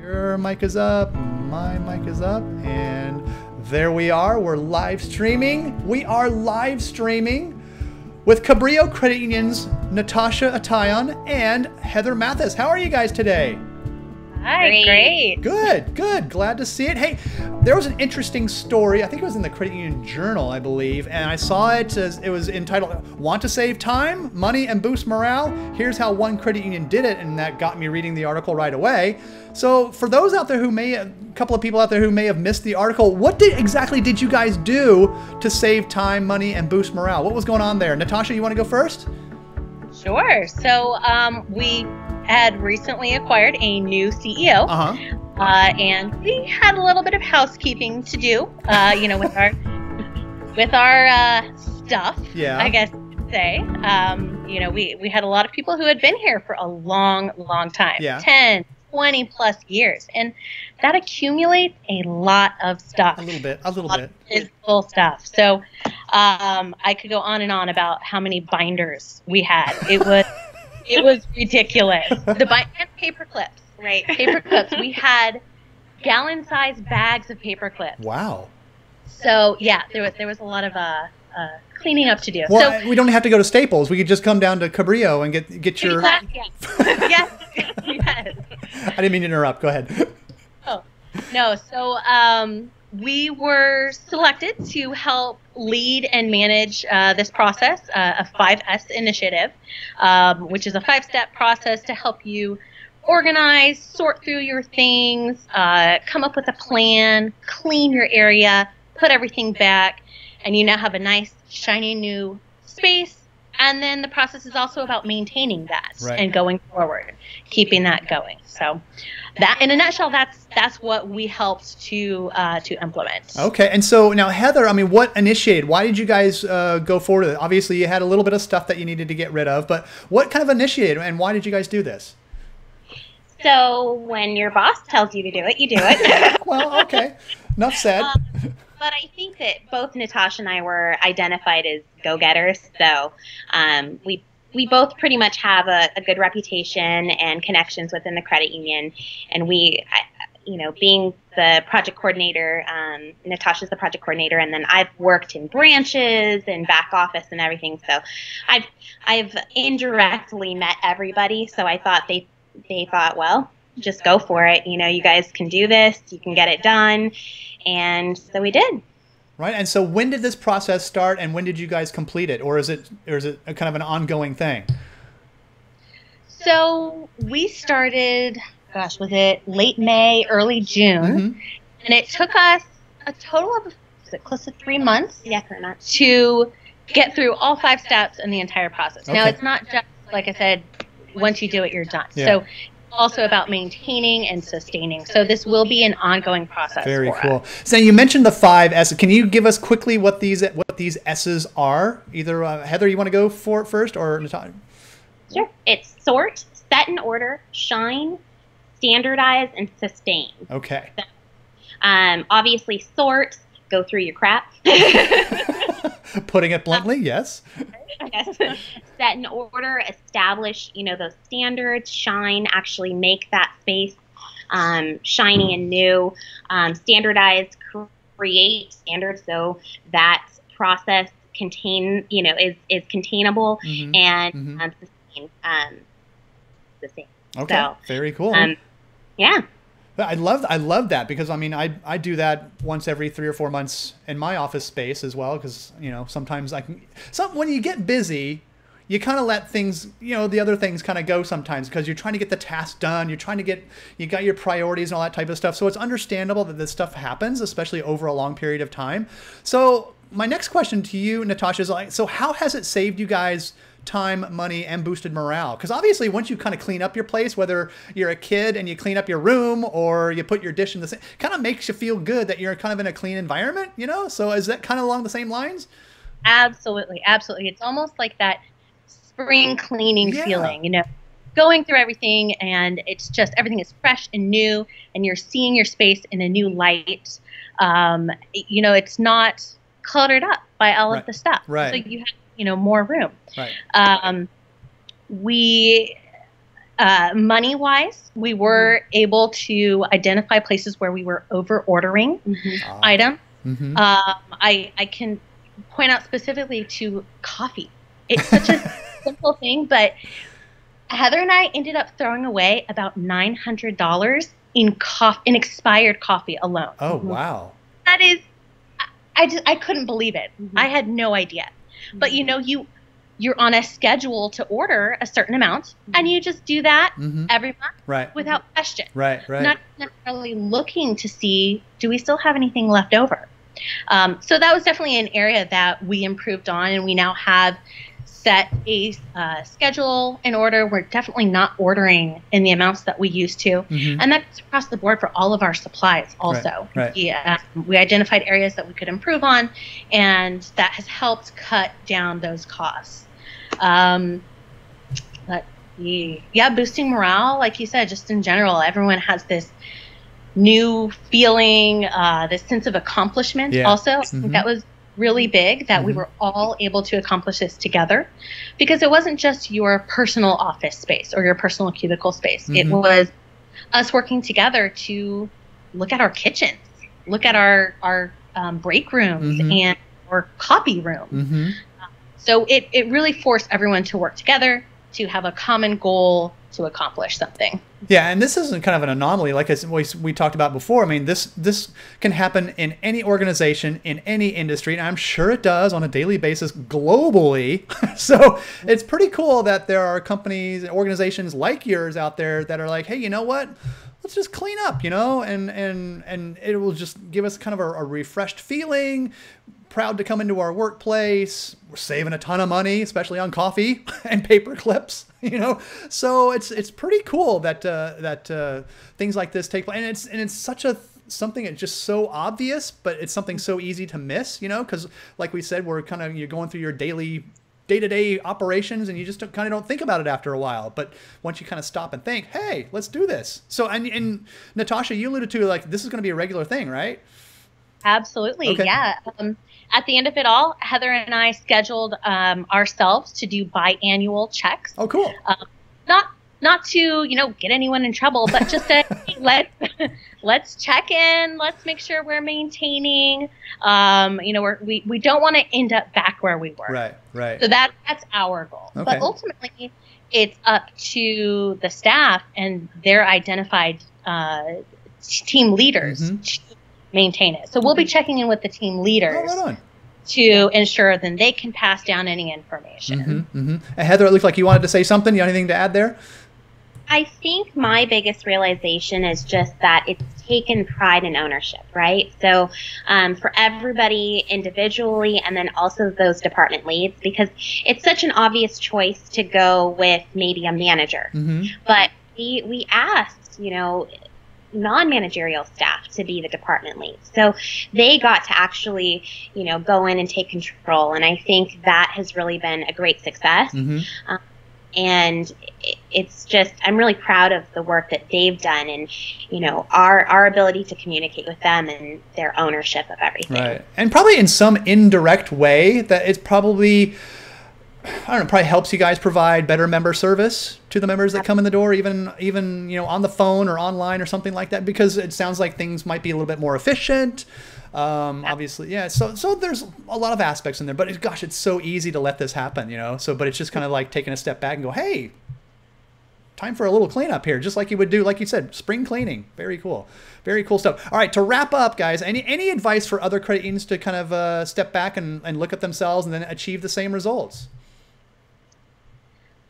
Your mic is up, my mic is up, and there we are. We're live streaming. We are live streaming with Cabrillo Credit Union's Natasha Atayan and Heather Mathis. How are you guys today? Hi, great. Good, good. Glad to see it. Hey, there was an interesting story. I think it was in the Credit Union Journal, I believe, and I saw it as it was entitled, "Want to Save Time, Money, and Boost Morale? Here's How One Credit Union Did It," and that got me reading the article right away. So for those out there who a couple of people out there who may have missed the article, what exactly did you guys do to save time, money, and boost morale? What was going on there? Natasha, you want to go first? Sure. So we had recently acquired a new CEO, and we had a little bit of housekeeping to do, you know, with our stuff. Yeah. I guess you could say. You know, we had a lot of people who had been here for a long time, 10, 20 plus years, and that accumulates a lot of stuff. A little bit. Physical stuff. So I could go on and on about how many binders we had. It was ridiculous. And paper clips, right? Paper clips. We had gallon-sized bags of paper clips. Wow. So yeah, there was a lot of cleaning up to do. Well, so, we don't have to go to Staples. We could just come down to Cabrillo and get your. Exactly. Yes. Yes. I didn't mean to interrupt. Go ahead. Oh no. So we were selected to help lead and manage this process, a 5S initiative, which is a 5-step process to help you organize, sort through your things, come up with a plan, clean your area, put everything back, and you now have a nice, shiny new space. And then the process is also about maintaining that and going forward, keeping that going. So that, in a nutshell, that's what we helped to implement. Okay, and so now Heather, I mean, what initiated? Why did you guys go forward with it? Obviously, you had a little bit of stuff that you needed to get rid of, but what kind of initiated, and why did you guys do this? So when your boss tells you to do it, you do it. Well, okay, enough said. But I think that both Natasha and I were identified as go-getters, so we both pretty much have a good reputation and connections within the credit union, and we, you know, being the project coordinator, Natasha's the project coordinator, and then I've worked in branches and back office and everything, so I've indirectly met everybody, so I thought they thought, well, just go for it, you know, you guys can do this, you can get it done. And so we did. Right. And so when did this process start, and when did you guys complete it? Or is it a kind of an ongoing thing? So we started, gosh, was it late May, early June? And it took us a total of, was it close to 3 months? Yeah, 3 months. To get through all 5 steps in the entire process. Okay. Now, it's not just, like I said, once you do it, you're done. Yeah. So also about maintaining and sustaining. So this will be an ongoing process. Very cool. Us. So you mentioned the 5 S's. Can you give us quickly what these S's are? Either Heather, you want to go for it first, or Natasha? Sure. It's sort, set in order, shine, standardize, and sustain. Okay. So, obviously, sort, go through your crap. Putting it bluntly, yes. Yes. Set in order, establish, you know, those standards, shine, actually make that space shiny and new, standardize, create standards so that process contain, you know, is containable and sustain. Okay, so, very cool. Yeah. I love that, because I mean I do that once every 3 or 4 months in my office space as well, because you know sometimes when you get busy, you kind of let things, you know, the other things kind of go sometimes, because you're trying to get the task done, you got your priorities and all that type of stuff. So it's understandable that this stuff happens, especially over a long period of time. So my next question to you, Natasha, is like, so how has it saved you guys time, money, and boosted morale? Because obviously once you kind of clean up your place, whether you're a kid and you clean up your room or you put your dish in the sink, kind of makes you feel good that you're kind of in a clean environment, you know? So is that kind of along the same lines? Absolutely. Absolutely. It's almost like that spring cleaning feeling, you know, going through everything, and it's just, everything is fresh and new, and you're seeing your space in a new light. You know, it's not cluttered up by all of the stuff. Right. So you have, you know, more room. Right. We Money wise, we were able to identify places where we were over ordering items. I can point out specifically to coffee. It's such a simple thing, but Heather and I ended up throwing away about $900 in expired coffee alone. Oh, wow. That is, I couldn't believe it. I had no idea. But you're on a schedule to order a certain amount, and you just do that every month without question. Right. Not necessarily looking to see, do we still have anything left over? So that was definitely an area that we improved on, and we now have set a schedule in order. We're definitely not ordering in the amounts that we used to. And that's across the board for all of our supplies also. We identified areas that we could improve on, and that has helped cut down those costs. Boosting morale, like you said, just in general, everyone has this new feeling, this sense of accomplishment also. I think that was really big, that we were all able to accomplish this together, because it wasn't just your personal office space or your personal cubicle space. It was us working together to look at our kitchens, look at our break rooms and our copy room. So it really forced everyone to work together to have a common goal to accomplish something. Yeah, and this isn't kind of an anomaly, like we talked about before. I mean, this can happen in any organization, in any industry, and I'm sure it does on a daily basis globally. So it's pretty cool that there are companies and organizations like yours out there that are like, hey, you know what? Let's just clean up, and it will just give us kind of a refreshed feeling. Proud to come into our workplace. We're saving a ton of money, especially on coffee and paper clips, So it's pretty cool that things like this take place, and it's such something that's just so obvious, but it's something so easy to miss, because like we said, you're going through your day-to-day operations, and you just kind of don't think about it after a while. But once you kind of stop and think, hey, let's do this. So and Natasha, you alluded to, like, this is going to be a regular thing, right? Absolutely. Okay. Yeah. At the end of it all, Heather and I scheduled ourselves to do biannual checks. Oh, cool. Not to get anyone in trouble, but just to hey, let's check in. Let's make sure we're maintaining. We don't want to end up back where we were. Right. So that's our goal. Okay. But ultimately, it's up to the staff and their identified team leaders to maintain it. So we'll be checking in with the team leaders to ensure then they can pass down any information. And Heather, it looked like you wanted to say something. You have anything to add there? I think my biggest realization is just that it's taken pride in ownership, right? So for everybody individually, and then also those department leads, because it's such an obvious choice to go with maybe a manager. But we asked, non-managerial staff to be the department lead. So they got to actually, go in and take control. And I think that has really been a great success. And it's just, I'm really proud of the work that they've done, and, our ability to communicate with them and their ownership of everything. Right. And probably in some indirect way that it's probably, probably helps you guys provide better member service to the members that come in the door, even on the phone or online or something like that, because it sounds like things might be a little bit more efficient. Obviously, yeah. So there's a lot of aspects in there, but gosh, it's so easy to let this happen, but it's just kind of like taking a step back and go, hey, time for a little cleanup here, just like you would do, like you said, spring cleaning. Very cool stuff. All right, to wrap up, guys, any advice for other credit unions to kind of step back and look at themselves and then achieve the same results?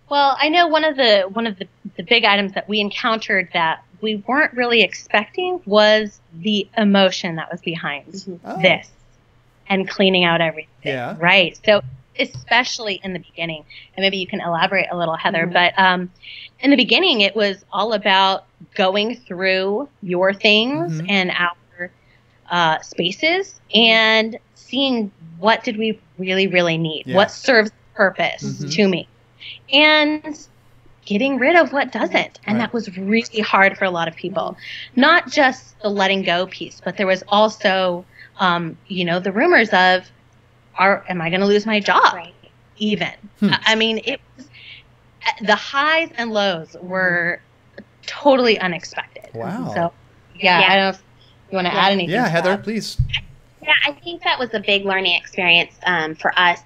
Well, I know one of the big items that we encountered that we weren't really expecting was the emotion that was behind this and cleaning out everything. Yeah. Right. So especially in the beginning, and maybe you can elaborate a little, Heather, but in the beginning, it was all about going through your things and our spaces and seeing what did we really, really need, what serves purpose to me, and getting rid of what doesn't. And that was really hard for a lot of people. Not just the letting go piece, but there was also, the rumors of, am I going to lose my job? Even. I mean, the highs and lows were totally unexpected. Wow. So, yeah. I don't know if you want to add anything. Yeah, to Heather, that. please. Yeah, I think that was a big learning experience for us.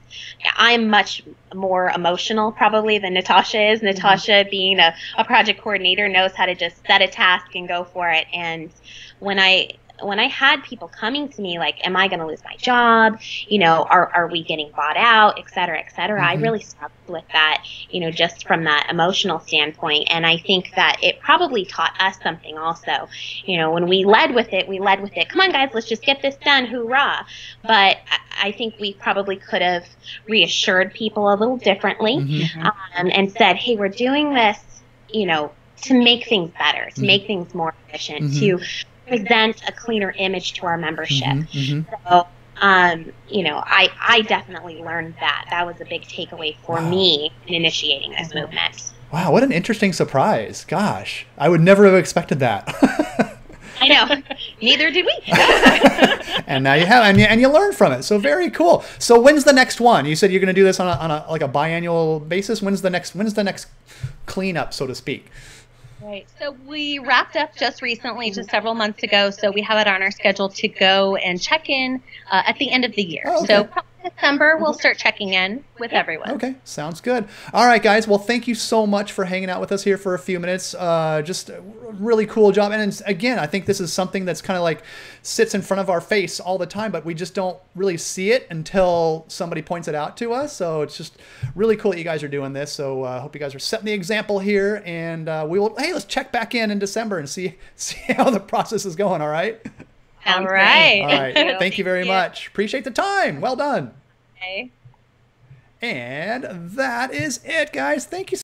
I'm much more emotional probably than Natasha is. Natasha, being a project coordinator, knows how to just set a task and go for it. And when I had people coming to me like, am I going to lose my job? You know, are we getting bought out, et cetera, et cetera. I really struggled with that, you know, just from that emotional standpoint. And I think that it probably taught us something also. You know, when we led with it, come on guys, let's just get this done, hoorah. But I think we probably could have reassured people a little differently and said, hey, we're doing this, you know, to make things better, to make things more efficient, to present a cleaner image to our membership. So, you know, I definitely learned that. That was a big takeaway for me in initiating this movement. Wow, what an interesting surprise. Gosh, I would never have expected that. I know. Neither did we. And now you have, and you learn from it. So very cool. So when's the next one? You said you're going to do this on a like a biannual basis. When's the next cleanup, so to speak? Right. So we wrapped up just recently, just several months ago. So we have it on our schedule to go and check in at the end of the year. Oh, okay. So probably December, we'll start checking in with everyone. Okay. Sounds good. All right, guys. Well, thank you so much for hanging out with us here for a few minutes. Just a really cool job. And again, I think this is something that's kind of like sits in front of our face all the time, but we just don't really see it until somebody points it out to us. So it's just really cool that you guys are doing this. So I hope you guys are setting the example here, and we will, hey, let's check back in December and see how the process is going. All right. All right. All right. Thank you very much. Appreciate the time. Well done. Okay. And that is it, guys. Thank you so